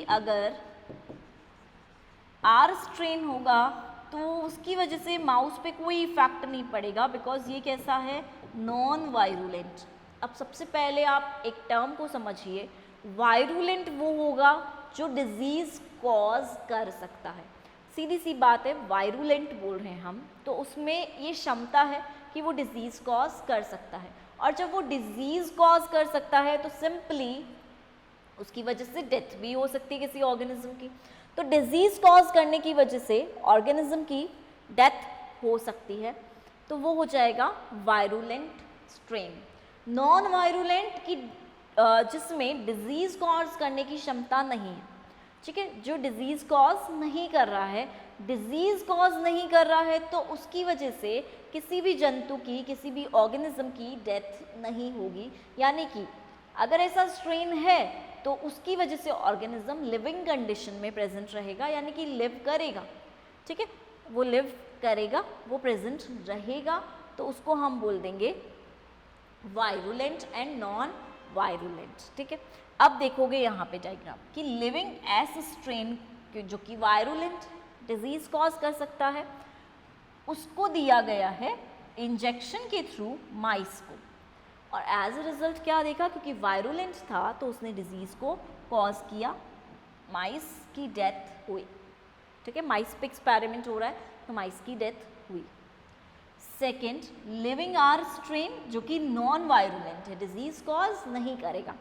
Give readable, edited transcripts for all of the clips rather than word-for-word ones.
अगर R strain होगा तो उसकी वजह से माउस पे कोई इफेक्ट नहीं पड़ेगा, बिकॉज ये कैसा है, नॉन वायरुलेंट। अब सबसे पहले आप एक टर्म को समझिए, वायरुलेंट वो होगा जो डिजीज कॉज कर सकता है। सीधी सी बात है, वायरुलेंट बोल रहे हैं हम तो उसमें ये क्षमता है कि वो डिजीज कॉज कर सकता है, और जब वो डिजीज कॉज कर सकता है तो सिंपली उसकी वजह से डेथ भी हो सकती है किसी ऑर्गेनिज्म की। तो डिजीज कॉज करने की वजह से ऑर्गेनिज्म की डेथ हो सकती है, तो वो हो जाएगा वायरुलेंट स्ट्रेन। नॉन वायरुलेंट की जिसमें डिजीज कॉज करने की क्षमता नहीं है, ठीक है, जो डिजीज कॉज नहीं कर रहा है, डिजीज कॉज नहीं कर रहा है तो उसकी वजह से किसी भी जंतु की, किसी भी ऑर्गेनिज्म की डेथ नहीं होगी। यानी कि अगर ऐसा स्ट्रेन है तो उसकी वजह से ऑर्गेनिज्म लिविंग कंडीशन में प्रेजेंट रहेगा, यानी कि लिव करेगा, ठीक है, वो लिव करेगा, वो प्रेजेंट रहेगा, तो उसको हम बोल देंगे वायरुलेंट एंड नॉन वायरुलेंट, ठीक है। अब देखोगे यहाँ पे डायग्राम कि लिविंग एस स्ट्रेन जो कि वायरुलेंट डिजीज कॉज कर सकता है, उसको दिया गया है इंजेक्शन के थ्रू माइस को, और एज अ रिजल्ट क्या देखा, क्योंकि वायरुलेंट था तो उसने डिजीज को कॉज किया, माइस की डेथ हुई, ठीक है, माइस पे एक्सपेरिमेंट हो रहा है तो माइस की डेथ हुई। सेकेंड, लिविंग आर स्ट्रेन जो कि नॉन वायरुलेंट है, डिजीज कॉज नहीं करेगा,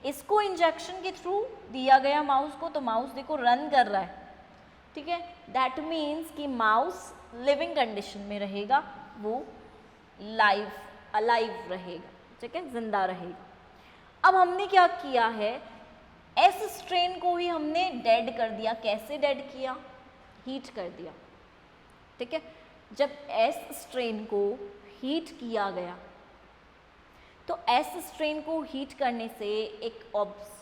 इसको इंजेक्शन के थ्रू दिया गया माउस को, तो माउस देखो रन कर रहा है, ठीक है, दैट मीन्स कि माउस लिविंग कंडीशन में रहेगा, वो लाइव अलाइव रहेगा, ठीक है, जिंदा रहेगा। अब हमने क्या किया है, एस स्ट्रेन को ही हमने डेड कर दिया। कैसे डेड किया, हीट कर दिया, ठीक है। जब एस स्ट्रेन को हीट किया गया तो एस स्ट्रेन को हीट करने से एक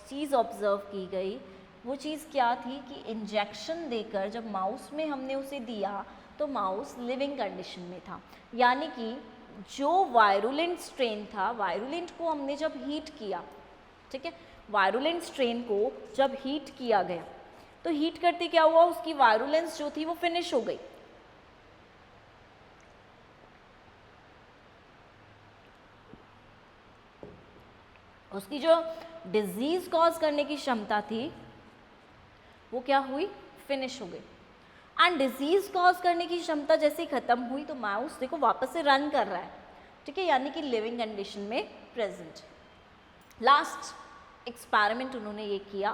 चीज़ ऑब्जर्व की गई, वो चीज़ क्या थी कि इंजेक्शन देकर जब माउस में हमने उसे दिया तो माउस लिविंग कंडीशन में था, यानी कि जो वायरुलेंट स्ट्रेन था, वायरुलेंट को हमने जब हीट किया, ठीक है, वायरुलेंट स्ट्रेन को जब हीट किया गया तो हीट करते क्या हुआ, उसकी वायरुलेंस जो थी वो फिनिश हो गई, उसकी जो डिजीज कॉज करने की क्षमता थी वो क्या हुई, फिनिश हो गई। एंड डिजीज कॉज करने की क्षमता जैसे ही खत्म हुई तो माउस देखो वापस से रन कर रहा है, ठीक है, यानी कि लिविंग कंडीशन में प्रेजेंट। लास्ट एक्सपेरिमेंट उन्होंने ये किया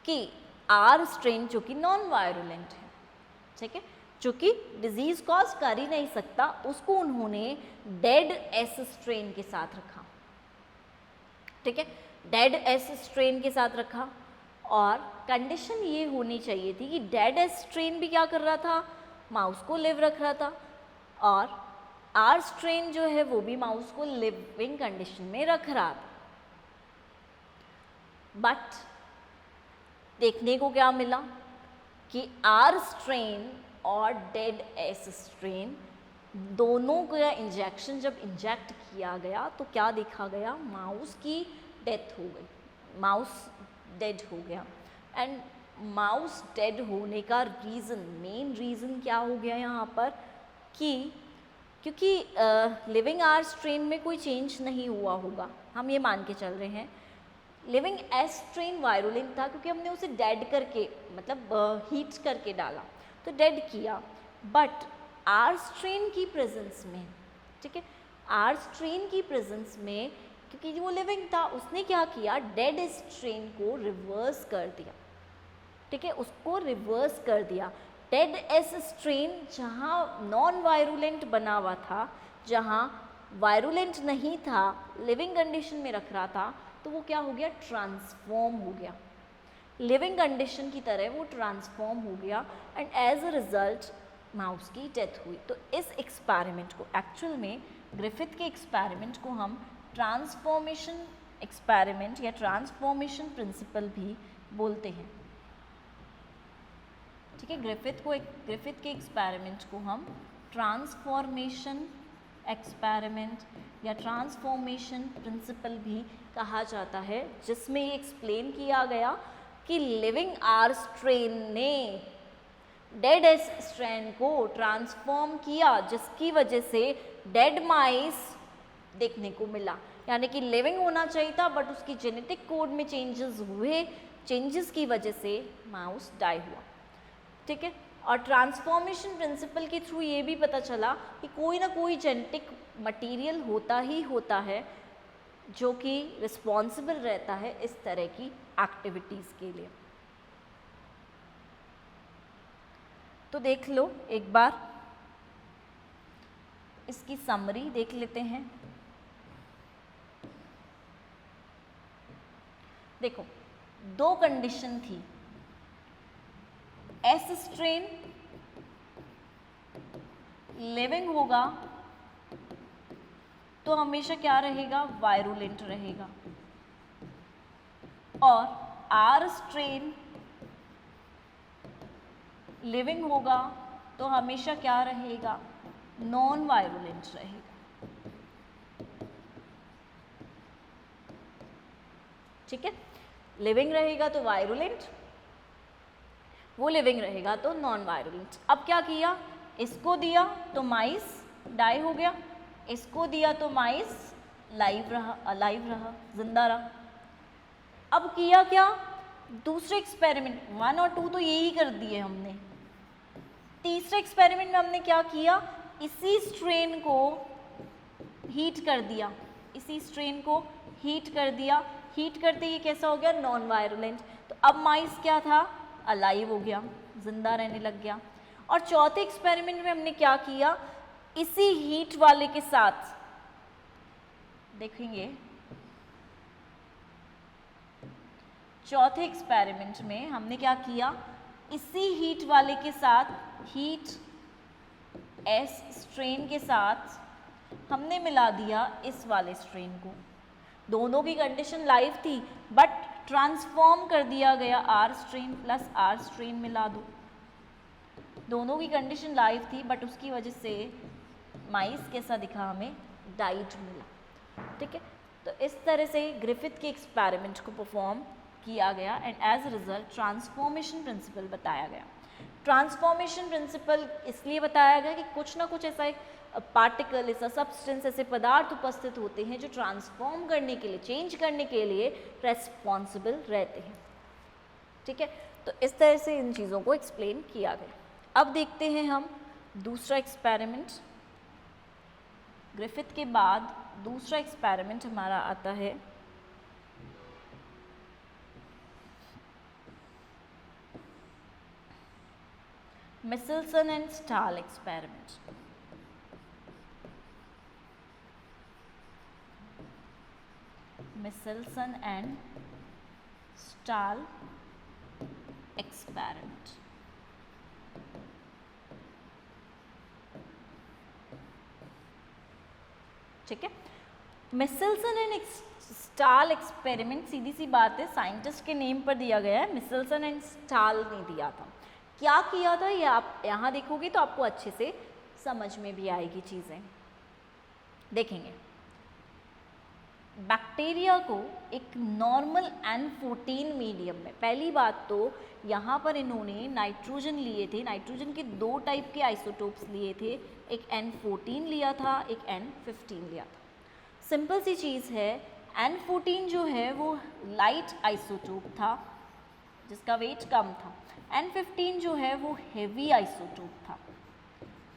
कि आर स्ट्रेन जो कि नॉन वायरुलेंट है, ठीक है, जो कि डिजीज कॉज कर ही नहीं सकता, उसको उन्होंने डेड एस स्ट्रेन के साथ रखा, ठीक है, डेड एस स्ट्रेन के साथ रखा, और कंडीशन ये होनी चाहिए थी कि डेड एस स्ट्रेन भी क्या कर रहा था, माउस को लिव रख रहा था, और आर स्ट्रेन जो है वो भी माउस को लिविंग कंडीशन में रख रहा था। बट देखने को क्या मिला कि आर स्ट्रेन और डेड एस स्ट्रेन दोनों का इंजेक्शन जब इंजेक्ट किया गया तो क्या देखा गया, माउस की डेथ हो गई, माउस डेड हो गया। एंड माउस डेड होने का रीज़न, मेन रीज़न क्या हो गया यहाँ पर कि क्योंकि लिविंग आर स्ट्रेन में कोई चेंज नहीं हुआ होगा, हम ये मान के चल रहे हैं, लिविंग एस स्ट्रेन वायरुलेंट था क्योंकि हमने उसे डेड करके मतलब हीट करके डाला तो डेड किया, बट आर स्ट्रेन की प्रेजेंस में, ठीक है, आर स्ट्रेन की प्रेजेंस में क्योंकि वो लिविंग था, उसने क्या किया, डेड स्ट्रेन को रिवर्स कर दिया, ठीक है, उसको रिवर्स कर दिया। डेड एस स्ट्रेन जहाँ नॉन वायरुलेंट बना हुआ था, जहाँ वायरुलेंट नहीं था, लिविंग कंडीशन में रख रहा था, तो वो क्या हो गया, ट्रांसफॉर्म हो गया, लिविंग कंडीशन की तरह वो ट्रांसफॉर्म हो गया, and as a result mouse की डेथ हुई। तो इस एक्सपेरिमेंट को एक्चुअल में ग्रिफिथ के एक्सपेरिमेंट को हम ट्रांसफॉर्मेशन एक्सपेरिमेंट या ट्रांसफॉर्मेशन प्रिंसिपल भी बोलते हैं, ठीक है। ग्रिफिथ के एक्सपेरिमेंट को हम ट्रांसफॉर्मेशन एक्सपेरिमेंट या ट्रांसफॉर्मेशन प्रिंसिपल भी कहा जाता है, जिसमें ये एक्सप्लेन किया गया कि लिविंग आर स्ट्रेन ने डेड एस स्ट्रैंड को ट्रांसफॉर्म किया, जिसकी वजह से डेड माइस देखने को मिला। यानी कि लिविंग होना चाहिए था बट उसकी जेनेटिक कोड में चेंजेस हुए, चेंजेस की वजह से माउस डाई हुआ। ठीक है, और ट्रांसफॉर्मेशन प्रिंसिपल के थ्रू ये भी पता चला कि कोई ना कोई जेनेटिक मटेरियल होता ही होता है जो कि रिस्पॉन्सिबल रहता है इस तरह की एक्टिविटीज़ के लिए। तो देख लो एक बार इसकी समरी देख लेते हैं। देखो, दो कंडीशन थी, एस स्ट्रेन लिविंग होगा तो हमेशा क्या रहेगा, वायरुलेंट रहेगा, और आर स्ट्रेन लिविंग होगा तो हमेशा क्या रहेगा, नॉन वायरुलेंट रहेगा। ठीक है, लिविंग रहेगा तो वायरुलेंट, वो लिविंग रहेगा तो नॉन वायरुलेंट। अब क्या किया, इसको दिया तो माइस डाई हो गया, इसको दिया तो माइस लाइव रहा, जिंदा रहा। अब किया क्या, दूसरे एक्सपेरिमेंट 1 और 2 तो यही कर दिए हमने। तीसरे एक्सपेरिमेंट में हमने क्या किया, इसी स्ट्रेन को हीट कर दिया, इसी स्ट्रेन को हीट कर दिया। हीट करते ही कैसा हो गया, नॉन वायरुलेंट। तो अब माइस क्या था, अलाइव हो गया, जिंदा रहने लग गया। और चौथे एक्सपेरिमेंट में हमने क्या किया, इसी हीट वाले के साथ देखेंगे, चौथे एक्सपेरिमेंट में हमने क्या किया, इसी हीट वाले के साथ, हीट एस स्ट्रेन के साथ हमने मिला दिया इस वाले स्ट्रेन को। दोनों की कंडीशन लाइव थी बट ट्रांसफॉर्म कर दिया गया, R strain plus R strain मिला दो। दोनों की कंडीशन लाइव थी बट उसकी वजह से माइस कैसा दिखा, हमें डाइड मिला। ठीक है, तो इस तरह से ग्रिफिथ के एक्सपेरिमेंट को परफॉर्म किया गया and as a result transformation principle बताया गया। ट्रांसफॉर्मेशन प्रिंसिपल इसलिए बताया गया कि कुछ ना कुछ ऐसा एक पार्टिकल, ऐसा सब्सटेंस, ऐसे पदार्थ उपस्थित होते हैं जो ट्रांसफॉर्म करने के लिए, चेंज करने के लिए रेस्पॉन्सिबल रहते हैं। ठीक है, तो इस तरह से इन चीज़ों को एक्सप्लेन किया गया। अब देखते हैं हम दूसरा एक्सपेरिमेंट। ग्रिफिथ के बाद दूसरा एक्सपेरिमेंट हमारा आता है Michelson and Stall experiment. Michelson and Stall experiment. ठीक है, मिचेल्सन एंड स्टाल एक्सपेरिमेंट, सीधी सी बात है, साइंटिस्ट के नेम पर दिया गया है, मिचेल्सन एंड स्टाल ने दिया था। क्या किया था ये आप यहाँ देखोगे तो आपको अच्छे से समझ में भी आएगी चीज़ें। देखेंगे, बैक्टीरिया को एक नॉर्मल N14 मीडियम में, पहली बात तो यहाँ पर इन्होंने नाइट्रोजन लिए थे, नाइट्रोजन के 2 टाइप के आइसोटोप्स लिए थे, एक N14 लिया था, एक N15 लिया था। सिंपल सी चीज़ है, N14 जो है वो लाइट आइसोटोप था जिसका वेट कम था, N15 जो है वो हेवी आइसोटोप था,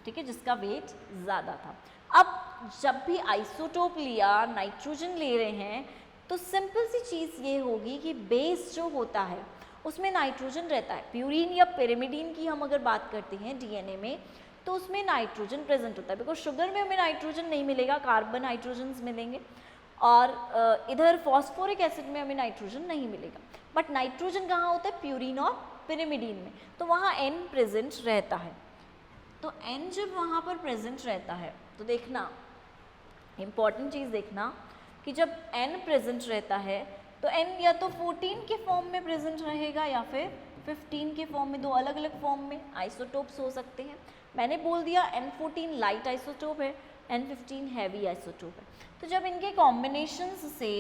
ठीक है, जिसका वेट ज़्यादा था। अब जब भी आइसोटोप लिया, नाइट्रोजन ले रहे हैं, तो सिंपल सी चीज़ ये होगी कि बेस जो होता है उसमें नाइट्रोजन रहता है। प्यूरीन या पिरिमिडीन की हम अगर बात करते हैं डीएनए में, तो उसमें नाइट्रोजन प्रेजेंट होता है, बिकॉज शुगर में हमें नाइट्रोजन नहीं मिलेगा, कार्बन हाइड्रोजन्स मिलेंगे, और इधर फॉस्फोरिक एसिड में हमें नाइट्रोजन नहीं मिलेगा। बट नाइट्रोजन कहाँ होता है, प्यूरीन और पिरिमिडीन में, तो वहाँ N प्रेजेंट रहता है। तो N जब वहाँ पर प्रेजेंट रहता है तो देखना, इम्पॉर्टेंट चीज़ देखना कि जब N प्रेजेंट रहता है तो N या तो 14 के फॉर्म में प्रेजेंट रहेगा या फिर 15 के फॉर्म में, दो अलग अलग फॉर्म में आइसोटोप्स हो सकते हैं। मैंने बोल दिया N14 लाइट आइसोटोप है, N15 हैवी आइसोटोप है। तो जब इनके कॉम्बिनेशंस से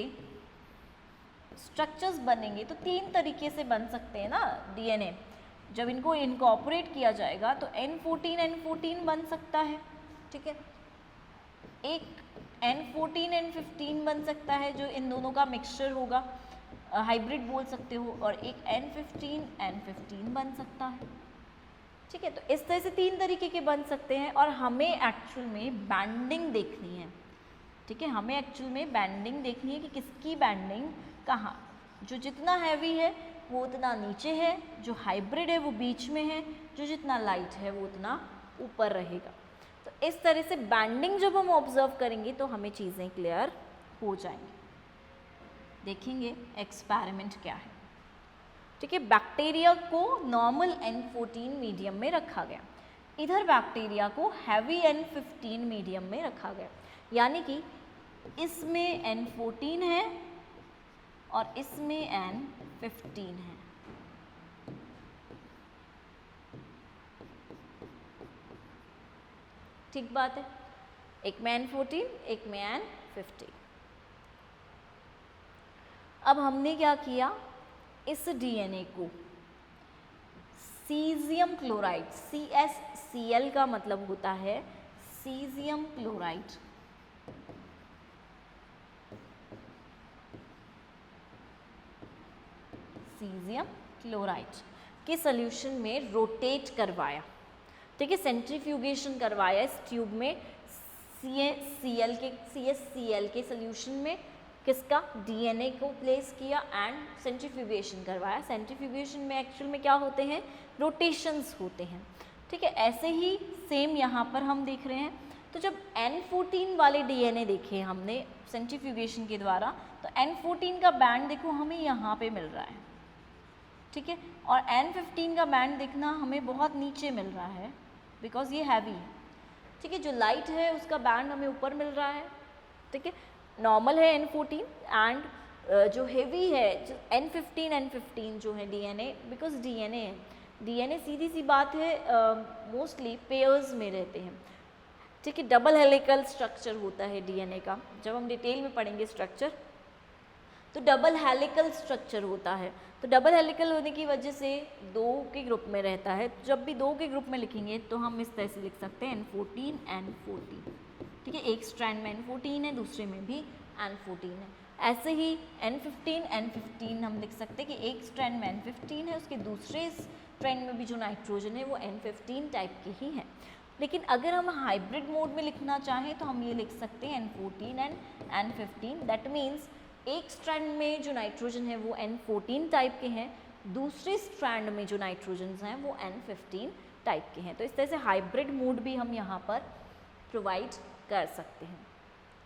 स्ट्रक्चर्स बनेंगे तो 3 तरीके से बन सकते हैं ना डीएनए। जब इनको इनकॉर्पोरेट किया जाएगा तो N14 N14 बन सकता है, ठीक है। एक N14 N15 बन सकता है जो इन दोनों का मिक्सचर होगा, हाइब्रिड बोल सकते हो, और एक N15 N15 बन सकता है, ठीक है। तो इस तरह से 3 तरीके के बन सकते हैं और हमें एक्चुअल में बैंडिंग देखनी है, ठीक है। हमें एक्चुअल में बैंडिंग देखनी है कि किसकी बैंडिंग कहाँ, जो जितना हैवी है वो उतना नीचे है, जो हाइब्रिड है वो बीच में है, जो जितना लाइट है वो उतना ऊपर रहेगा। तो इस तरह से बैंडिंग जब हम ऑब्जर्व करेंगे तो हमें चीज़ें क्लियर हो जाएंगी। देखेंगे एक्सपेरिमेंट क्या है, ठीक है। बैक्टीरिया को नॉर्मल N14 मीडियम में रखा गया, इधर बैक्टीरिया को हैवी N15 मीडियम में रखा गया, यानी कि इसमें N14 है और इसमें N15 है। ठीक बात है, एक में N14 एक में N15। अब हमने क्या किया, इस डीएनए को सीजियम क्लोराइड, CaCl का मतलब होता है सीजियम क्लोराइड, सीजियम क्लोराइड के सॉल्यूशन में रोटेट करवाया, ठीक है, सेंट्रीफ्यूगेशन करवाया इस ट्यूब में CaCl के सॉल्यूशन में किसका, डीएनए को प्लेस किया एंड सेंट्रीफ्यूगेशन करवाया। सेंट्रीफ्यूगेशन में एक्चुअल में क्या होते हैं, रोटेशंस होते हैं, ठीक है। ऐसे ही सेम यहाँ पर हम देख रहे हैं। तो जब N14 वाले डीएनए देखे हमने सेंट्रीफ्यूगेशन के द्वारा, तो N14 का बैंड देखो हमें यहाँ पे मिल रहा है, ठीक है, और N15 का बैंड देखना हमें बहुत नीचे मिल रहा है बिकॉज ये हैवी है, ठीक है। जो लाइट है उसका बैंड हमें ऊपर मिल रहा है, ठीक है। नॉर्मल है N14 एंड जो हेवी है N15 जो है डीएनए, बिकॉज डीएनए सीधी सी बात है मोस्टली पेयर्स में रहते हैं, ठीक है। डबल हेलिकल स्ट्रक्चर होता है डीएनए का, जब हम डिटेल में पढ़ेंगे स्ट्रक्चर तो डबल हेलिकल स्ट्रक्चर होता है। तो डबल हेलिकल होने की वजह से 2 के ग्रुप में रहता है। जब भी 2 के ग्रुप में लिखेंगे तो हम इस तरह से लिख सकते हैं N14 N14, ठीक है। एक स्ट्रैंड में N14 है, दूसरे में भी N14 है। ऐसे ही N15 N15 हम लिख सकते हैं कि एक स्ट्रैंड में N15 है, उसके दूसरे स्ट्रैंड में भी जो नाइट्रोजन है वो N15 टाइप के ही है। लेकिन अगर हम हाइब्रिड मोड में लिखना चाहें तो हम ये लिख सकते हैं N14 and N15। That means एक स्ट्रैंड में जो नाइट्रोजन है वो N14 टाइप के हैं, दूसरे स्ट्रैंड में जो नाइट्रोजन हैं वो N15 टाइप के हैं। तो इस तरह से हाइब्रिड मोड भी हम यहाँ पर प्रोवाइड कर सकते हैं।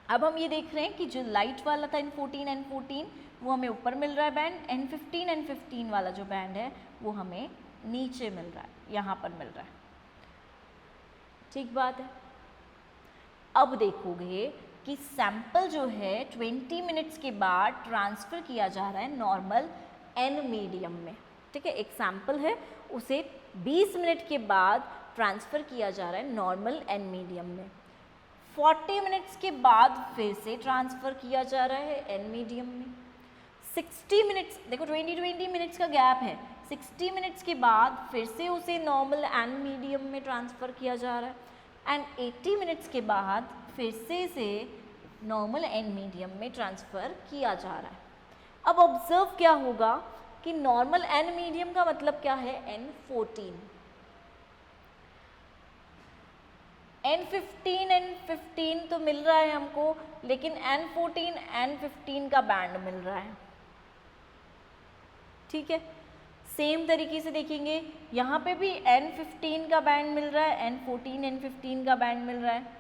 अब हम ये देख रहे हैं कि जो लाइट वाला था N14 वो हमें ऊपर मिल रहा है बैंड, N15 वाला जो बैंड है वो हमें नीचे मिल रहा है, यहाँ पर मिल रहा है, ठीक बात है। अब देखोगे कि सैंपल जो है 20 मिनट्स के बाद ट्रांसफ़र किया जा रहा है नॉर्मल N मीडियम में, ठीक है। एक सैंपल है उसे 20 मिनट के बाद ट्रांसफ़र किया जा रहा है नॉर्मल N मीडियम में। 40 मिनट्स के बाद फिर से ट्रांसफ़र किया जा रहा है N मीडियम में। 60 मिनट्स, देखो 20 मिनट्स का गैप है, 60 मिनट्स के बाद फिर से उसे नॉर्मल N मीडियम में ट्रांसफ़र किया जा रहा है एंड 80 मिनट्स के बाद फिर से नॉर्मल N मीडियम में ट्रांसफ़र किया जा रहा है। अब ऑब्जर्व क्या होगा कि नॉर्मल N मीडियम का मतलब क्या है, N14, N15 तो मिल रहा है हमको, लेकिन N14 N15 का बैंड मिल रहा है, ठीक है। सेम तरीके से देखेंगे यहाँ पे भी N15 का बैंड मिल रहा है, N14 N15 का बैंड मिल रहा है,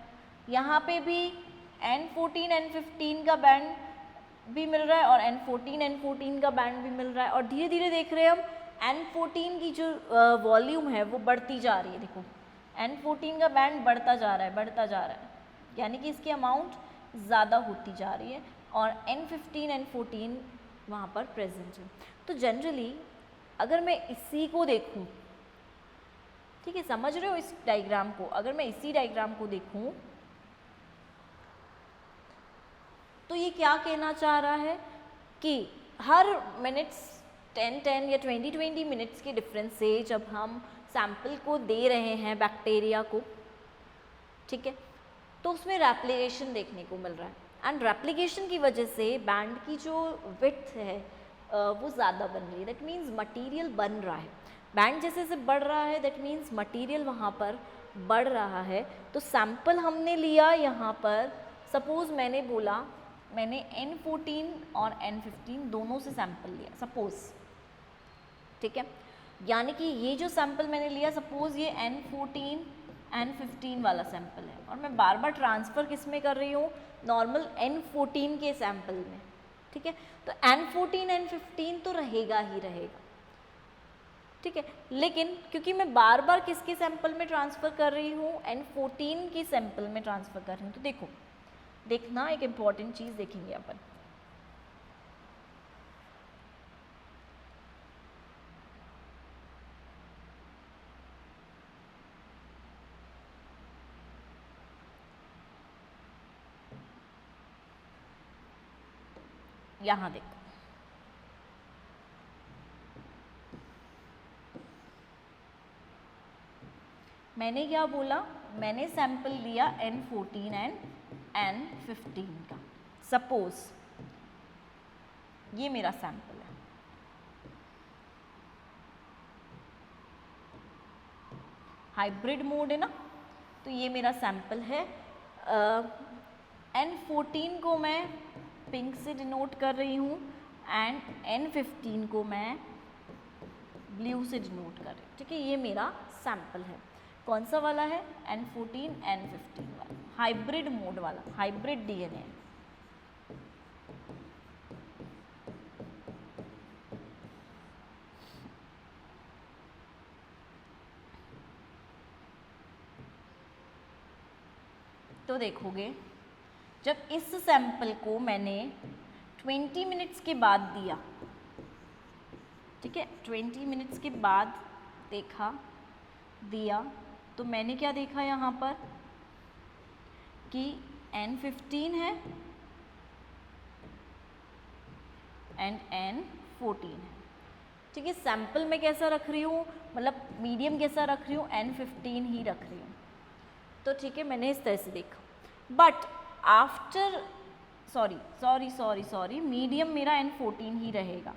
यहाँ पे भी N14 N15 का बैंड भी मिल रहा है और N14 का बैंड भी मिल रहा है। और धीरे धीरे देख रहे हैं हम N14 की जो वॉल्यूम है वो बढ़ती जा रही है। देखो N14 का बैंड बढ़ता जा रहा है, यानी कि इसकी अमाउंट ज़्यादा होती जा रही है और N15 N14 वहाँ पर प्रेजेंट है। तो जनरली अगर मैं इसी को देखूँ, ठीक है, समझ रहे हो इस डायग्राम को, अगर मैं इसी डायग्राम को देखूँ तो ये क्या कहना चाह रहा है कि हर मिनट्स 10 या 20 मिनट्स के डिफरेंस से जब हम सैंपल को दे रहे हैं बैक्टीरिया को, ठीक है, तो उसमें रेप्लिकेशन देखने को मिल रहा है एंड रेप्लिकेशन की वजह से बैंड की जो विड्थ है वो ज़्यादा बन रही है, दैट मीन्स मटेरियल बन रहा है। बैंड जैसे जैसे बढ़ रहा है दैट मीन्स मटेरियल वहाँ पर बढ़ रहा है। तो सैंपल हमने लिया यहाँ पर, सपोज़ मैंने बोला मैंने N14 और N15 दोनों से सैंपल लिया सपोज़, ठीक है, यानी कि ये जो सैंपल मैंने लिया सपोज़ ये N14 N15 वाला सैंपल है और मैं बार बार ट्रांसफ़र किस में कर रही हूँ, नॉर्मल N14 के सैंपल में, ठीक है। तो N14 N15 तो रहेगा ही रहेगा, ठीक है, लेकिन क्योंकि मैं बार बार किसके सैंपल में ट्रांसफ़र कर रही हूँ, N14 के सैंपल में ट्रांसफ़र कर रही हूँ। तो देखो देखना एक इम्पॉर्टेंट चीज़ देखेंगे अपन, यहाँ देखो मैंने क्या बोला, मैंने सैंपल लिया N14 एंड N15 का, सपोज ये मेरा सैंपल है, हाइब्रिड मोड है ना, तो ये मेरा सैंपल है। N14 को मैं पिंक से डिनोट कर रही हूँ एंड N15 को मैं ब्लू से डिनोट कर रही हूँ, ठीक है, ये मेरा सैंपल है। कौन सा वाला है, N14 N15 वाला, हाइब्रिड मोड वाला, हाइब्रिड DNA। तो देखोगे जब इस सैंपल को मैंने 20 मिनट्स के बाद दिया, ठीक है, 20 मिनट्स के बाद देखा दिया, तो मैंने क्या देखा यहाँ पर कि N15 है एंड N14 है, ठीक है। सैंपल में कैसा रख रही हूँ, मतलब मीडियम कैसा रख रही हूँ, N15 ही रख रही हूँ, तो ठीक है, मैंने इस तरह से देखा। बट आफ्टर सॉरी मीडियम मेरा N14 ही रहेगा,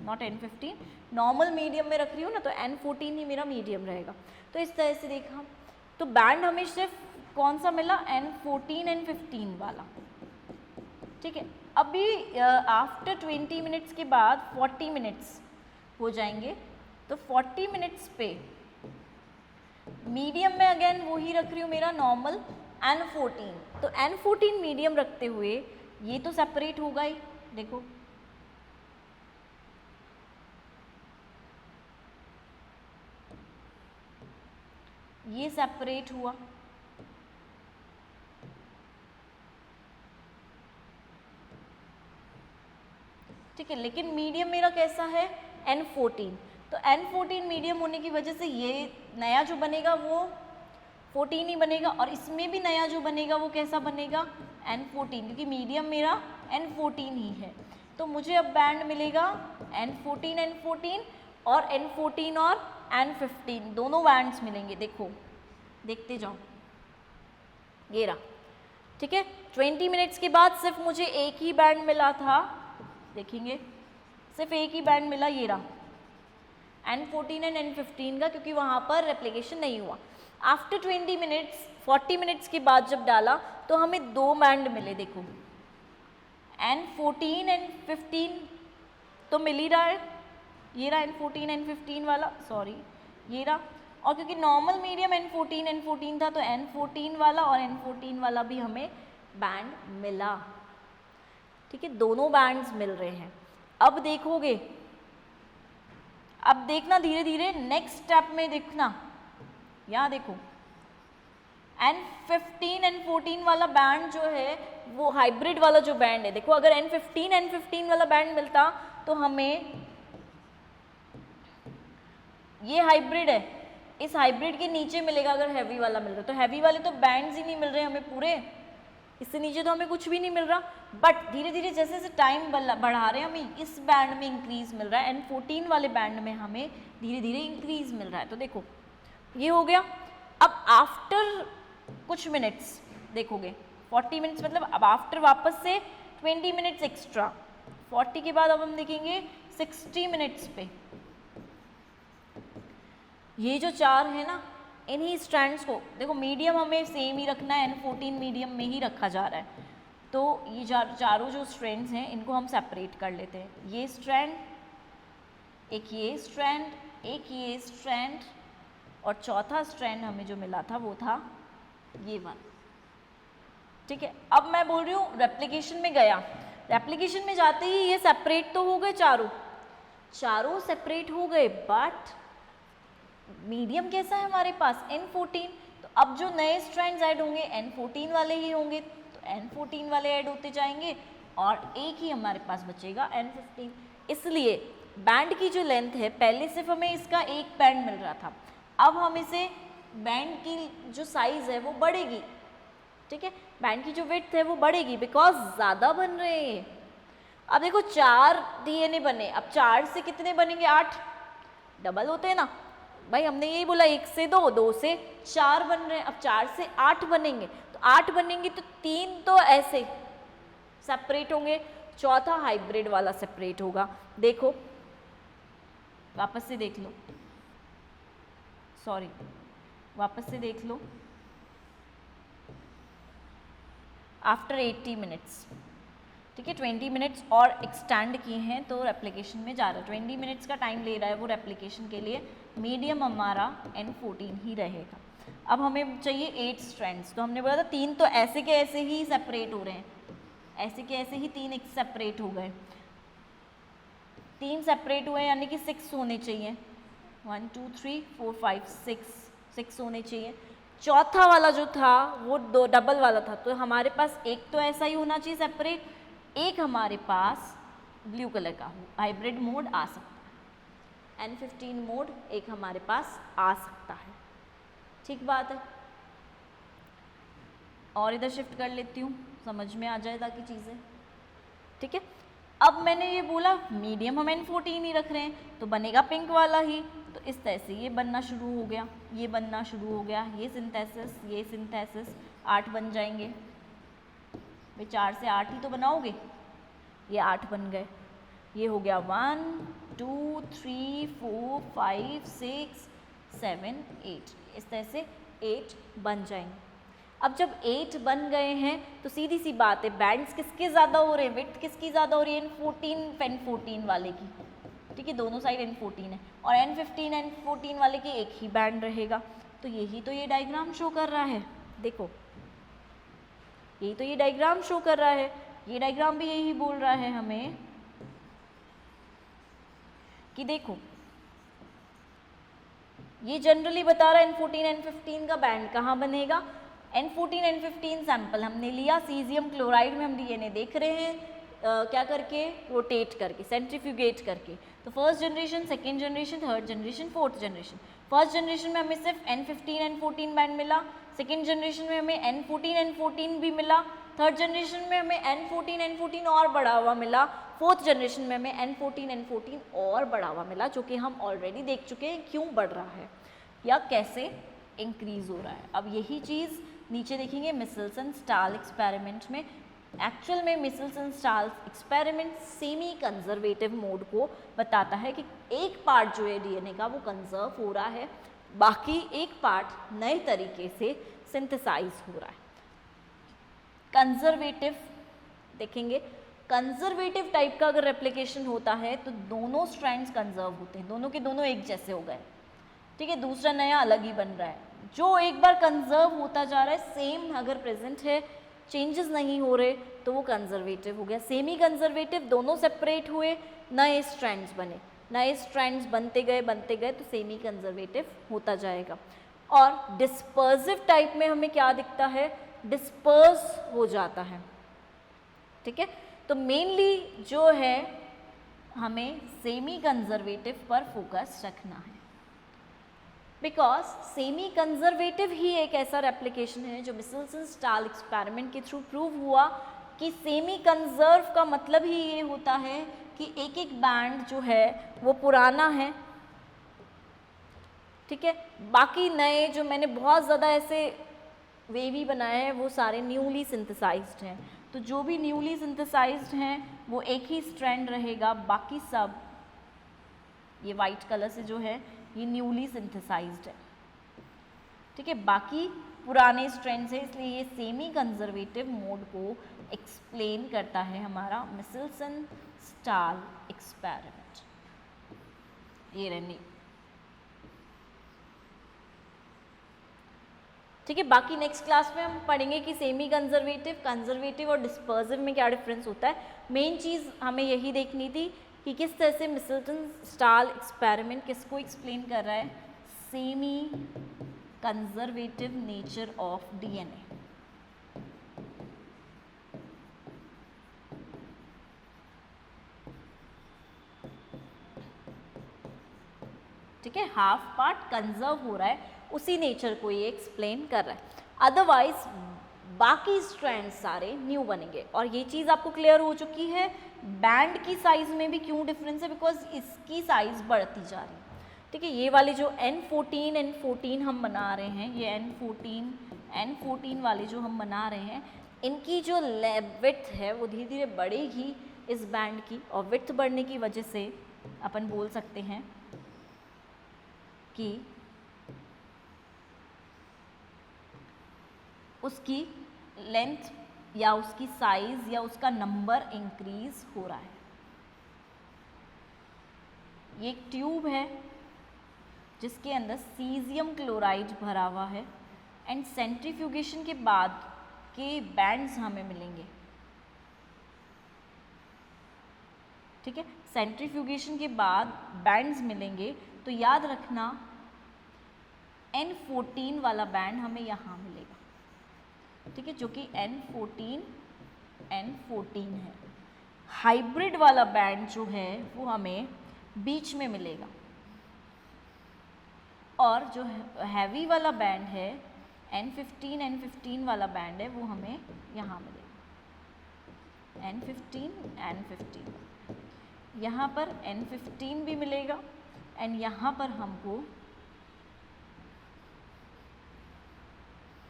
नॉट N15, नॉर्मल मीडियम में रख रही हूँ ना, तो N14 ही मेरा मीडियम रहेगा। तो इस तरह से देखा, तो बैंड हमें सिर्फ कौन सा मिला, N14 N15 वाला, ठीक है। अभी आफ्टर 20 मिनट्स के बाद 40 मिनट्स हो जाएंगे, तो 40 मिनट्स पे मीडियम में अगेन वही रख रही हूँ मेरा नॉर्मल N14, तो N14 मीडियम रखते हुए ये तो सेपरेट होगा ही, देखो ये सेपरेट हुआ, ठीक है, लेकिन मीडियम मेरा कैसा है, N14, तो N14 मीडियम होने की वजह से ये नया जो बनेगा वो 14 ही बनेगा, और इसमें भी नया जो बनेगा वो कैसा बनेगा, N14, क्योंकि मीडियम मेरा N14 ही है। तो मुझे अब बैंड मिलेगा N14 N14 और N14 और N15 दोनों बैंड्स मिलेंगे, देखो देखते जाओ, ये रहा, ठीक है। 20 मिनट्स के बाद सिर्फ मुझे एक ही बैंड मिला था, देखेंगे सिर्फ एक ही बैंड मिला, ये रहा N14 एंड N15 का, क्योंकि वहाँ पर रेप्लिकेशन नहीं हुआ। आफ्टर 20 मिनट्स 40 मिनट्स के बाद जब डाला तो हमें दो बैंड मिले, देखो N14 N15 तो मिल ही रहा है, ये रहा N14 N15 वाला, सॉरी ये रहा, और क्योंकि नॉर्मल मीडियम N14 N14 था तो N14 वाला और N14 वाला भी हमें बैंड मिला, ठीक है, दोनों बैंड्स मिल रहे हैं। अब देखोगे, अब देखना धीरे धीरे नेक्स्ट स्टेप में देखना, यहाँ देखो N15 N14 वाला बैंड जो है वो हाइब्रिड वाला जो बैंड है, देखो अगर N15 N15 वाला बैंड मिलता तो हमें, ये हाइब्रिड है, इस हाइब्रिड के नीचे मिलेगा अगर हैवी वाला मिल रहा है, तो हैवी वाले तो बैंड्स ही नहीं मिल रहे हमें पूरे, इससे नीचे तो हमें कुछ भी नहीं मिल रहा, बट धीरे धीरे जैसे जैसे टाइम बढ़ा रहे हैं हमें इस बैंड में इंक्रीज मिल रहा है, N14 वाले बैंड में हमें धीरे धीरे इंक्रीज मिल रहा है। तो देखो ये हो गया। अब आफ्टर कुछ मिनट्स देखोगे 40 मिनट्स मतलब अब आफ्टर वापस से 20 मिनट्स एक्स्ट्रा, 40 के बाद अब हम देखेंगे 60 मिनट्स पे। ये जो 4 है ना, इन्हीं स्ट्रैंड्स को देखो, मीडियम हमें सेम ही रखना है, N14 मीडियम में ही रखा जा रहा है। तो ये चारों जो स्ट्रैंड्स हैं इनको हम सेपरेट कर लेते हैं। ये स्ट्रैंड, एक ये स्ट्रैंड, एक ये स्ट्रैंड, और चौथा स्ट्रैंड हमें जो मिला था वो था ये वाला। ठीक है, अब मैं बोल रही हूँ रेप्लिकेशन में गया, रेप्लिकेशन में जाते ही ये सेपरेट तो हो गए, चारों सेपरेट हो गए, बट मीडियम कैसा है हमारे पास N14। तो अब जो नए स्ट्रैंड्स ऐड होंगे N14 वाले ही होंगे, तो N14 वाले ऐड होते जाएंगे और एक ही हमारे पास बचेगा N15। इसलिए बैंड की जो लेंथ है, पहले सिर्फ हमें इसका एक बैंड मिल रहा था, अब हम इसे बैंड की जो साइज है वो बढ़ेगी। ठीक है, बैंड की जो विड्थ है वो बढ़ेगी बिकॉज ज़्यादा बन रहे हैं। अब देखो 4 DNA बने, अब 4 से कितने बनेंगे, 8, डबल होते हैं ना भाई, हमने यही बोला 1 से 2, 2 से 4 बन रहे हैं, अब 4 से 8 बनेंगे, तो 8 बनेंगे तो 3 तो ऐसे सेपरेट होंगे, चौथा हाइब्रिड वाला सेपरेट होगा। देखो वापस से देख लो, सॉरी वापस से देख लो, आफ्टर 80 मिनट्स, ठीक है 20 मिनट्स और एक्सटेंड किए हैं तो रेप्लिकेशन में जा रहा है, 20 मिनट्स का टाइम ले रहा है वो रेप्लिकेशन के लिए, मीडियम हमारा N14 ही रहेगा। अब हमें चाहिए 8 स्ट्रैंड्स, तो हमने बोला था 3 तो ऐसे के ऐसे ही सेपरेट हो रहे हैं, ऐसे के ऐसे ही 3 सेपरेट हो गए, 3 सेपरेट हुए यानी कि 6 होने चाहिए, 1 2 3 4 5 6 होने चाहिए। चौथा वाला जो था वो डबल वाला था, तो हमारे पास एक तो ऐसा ही होना चाहिए सेपरेट, एक हमारे पास ब्लू कलर का हाइब्रिड मोड आ सकता है, N15 मोड एक हमारे पास आ सकता है। ठीक बात है, और इधर शिफ्ट कर लेती हूँ, समझ में आ जाए ताकि चीज़ें। ठीक है, अब मैंने ये बोला मीडियम हम N14 ही रख रहे हैं तो बनेगा पिंक वाला ही, तो इस तरह से ये बनना शुरू हो गया, ये बनना शुरू हो गया, ये सिंथेसिस 8 बन जाएंगे भाई, 4 से 8 ही तो बनाओगे, ये 8 बन गए, ये हो गया 1 2 3 4 5 6 7 8, इस तरह से 8 बन जाएंगे। अब जब 8 बन गए हैं तो सीधी सी बात है, बैंड्स किसके ज़्यादा हो रहे हैं, विड्थ किसकी ज़्यादा हो रही है, N14 वाले की। ठीक है, दोनों साइड N14 है और N15 N14 वाले के एक ही बैंड रहेगा। तो यही तो ये डायग्राम शो कर रहा है, देखो यही तो ये डायग्राम शो कर रहा है, ये डायग्राम भी यही बोल रहा है हमें कि देखो ये जनरली बता रहा है N14 N15 का बैंड कहाँ बनेगा। N14 N15 सैंपल हमने लिया, सीजियम क्लोराइड में हम डीएनए देख रहे हैं, क्या करके, रोटेट करके, सेंट्रीफ्यूगेट करके। तो first generation, second generation, third generation, fourth generation. First generation में हमें सिर्फ N15 N14 बैंड मिला, सेकेंड जनरेशन में हमें N14 N14 भी मिला, थर्ड जनरेशन में हमें N14 N14 और बढ़ा हुआ मिला, फोर्थ जनरेशन में हमें N14 N14 और बढ़ा हुआ मिला, जो कि हम ऑलरेडी देख चुके हैं क्यों बढ़ रहा है या कैसे इंक्रीज हो रहा है। अब यही चीज़ नीचे देखेंगे मिचेल्सन-स्टाल एक्सपेरिमेंट में। एक्चुअल में मिचेल्सन-स्टाल एक्सपेरिमेंट सेमी कंजर्वेटिव मोड को बताता है कि एक पार्ट जो है डीएनए का वो कंजर्व हो रहा है, बाकी एक पार्ट नए तरीके से सिंथेसाइज हो रहा है। कंजर्वेटिव देखेंगे, कंजर्वेटिव टाइप का अगर रेप्लिकेशन होता है तो दोनों स्ट्रैंड्स कंजर्व होते हैं, दोनों के दोनों एक जैसे हो गए। ठीक है, दूसरा नया अलग ही बन रहा है। जो एक बार कंजर्व होता जा रहा है, सेम अगर प्रेजेंट है, चेंजेस नहीं हो रहे, तो वो कंजर्वेटिव हो गया। सेमी कंजर्वेटिव, दोनों सेपरेट हुए, नए स्ट्रैंड्स बने, नए स्ट्रैंड्स बनते गए तो सेमी कंजर्वेटिव होता जाएगा। और डिस्पर्सिव टाइप में हमें क्या दिखता है, डिस्पर्स हो जाता है। ठीक है, तो मेनली जो है हमें सेमी कंजर्वेटिव पर फोकस रखना है। बिकॉज सेमी कंजर्वेटिव ही एक ऐसा रेप्लिकेशन है जो मिचेल्सन स्टाल एक्सपेरिमेंट के थ्रू प्रूव हुआ कि सेमी कंजर्व का मतलब ही ये होता है कि एक एक बैंड जो है वो पुराना है, ठीक है। बाकी नए जो मैंने बहुत ज़्यादा ऐसे वेवी बनाए हैं वो सारे न्यूली सिंथेसाइज्ड हैं। तो जो भी न्यूली सिंथेसाइज्ड हैं वो एक ही स्ट्रैंड रहेगा, बाकी सब ये वाइट कलर से जो है ये न्यूली सिंथेसाइज्ड है, ठीक है। बाकी पुराने स्ट्रैंड्स है, इसलिए ये सेमी कंजर्वेटिव मोड को एक्सप्लेन करता है हमारा मिचेल्सन स्टाल एक्सपेरिमेंट। ये रहनी, ठीक है। बाकी नेक्स्ट क्लास में हम पढ़ेंगे कि सेमी कंजर्वेटिव, कंजर्वेटिव और डिस्पर्सिव में क्या डिफरेंस होता है। मेन चीज़ हमें यही देखनी थी कि किस तरह से मिचेल्सन स्टाल एक्सपेरिमेंट किसको एक्सप्लेन कर रहा है, semi conservative nature of DNA. ठीक है, हाफ पार्ट कंजर्व हो रहा है, उसी नेचर को ये एक्सप्लेन कर रहा है। अदरवाइज बाकी स्ट्रैंड सारे न्यू बनेंगे। और ये चीज़ आपको क्लियर हो चुकी है बैंड की साइज़ में भी क्यों डिफरेंस है, बिकॉज इसकी साइज़ बढ़ती जा रही है, ठीक है। ये वाले जो N14 हम बना रहे हैं, ये N14 वाले जो हम बना रहे हैं, इनकी जो विड्थ है वो धीरे धीरे बढ़ेगी इस बैंड की, और विड्थ बढ़ने की वजह से अपन बोल सकते हैं कि उसकी लेंथ या उसकी साइज या उसका नंबर इंक्रीज हो रहा है। ये एक ट्यूब है जिसके अंदर सीजियम क्लोराइड भरा हुआ है, एंड सेंट्रीफ्यूगेशन के बाद के बैंड्स हमें मिलेंगे, ठीक है। सेंट्रीफ्यूगेशन के बाद बैंड्स मिलेंगे, तो याद रखना N14 वाला बैंड हमें यहाँ मिलेगा, ठीक है, जो कि N14 है। हाइब्रिड वाला बैंड जो है वो हमें बीच में मिलेगा, और जो हैवी वाला बैंड है N15 वाला बैंड है वो हमें यहाँ मिलेगा, N15 यहाँ पर N15 भी मिलेगा, एंड यहाँ पर हमको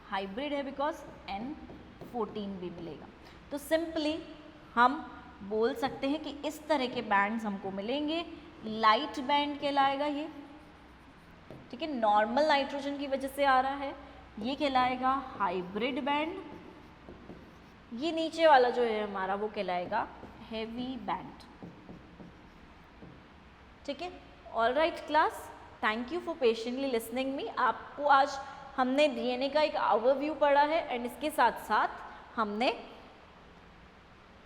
हाइब्रिड है बिकॉज N14 भी मिलेगा। तो सिंपली हम बोल सकते हैं कि इस तरह के बैंड्स हमको मिलेंगे। लाइट बैंड कहलाएगा ये, ठीक है, नॉर्मल नाइट्रोजन की वजह से आ रहा है, ये कहलाएगा हाइब्रिड बैंड। ये नीचे वाला जो है हमारा वो कहलाएगा हेवी बैंड, ठीक है। All right class, thank you for patiently listening me. आपको आज हमने डीएनए का एक ओवरव्यू पढ़ा है, एंड इसके साथ साथ हमने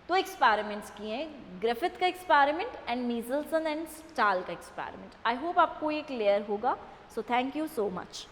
2 एक्सपेरिमेंट्स किए हैं, ग्रिफिथ का एक्सपेरिमेंट एंड मिचेल्सन एंड स्टाल का एक्सपेरिमेंट। आई होप आपको ये क्लियर होगा। So thank you so much.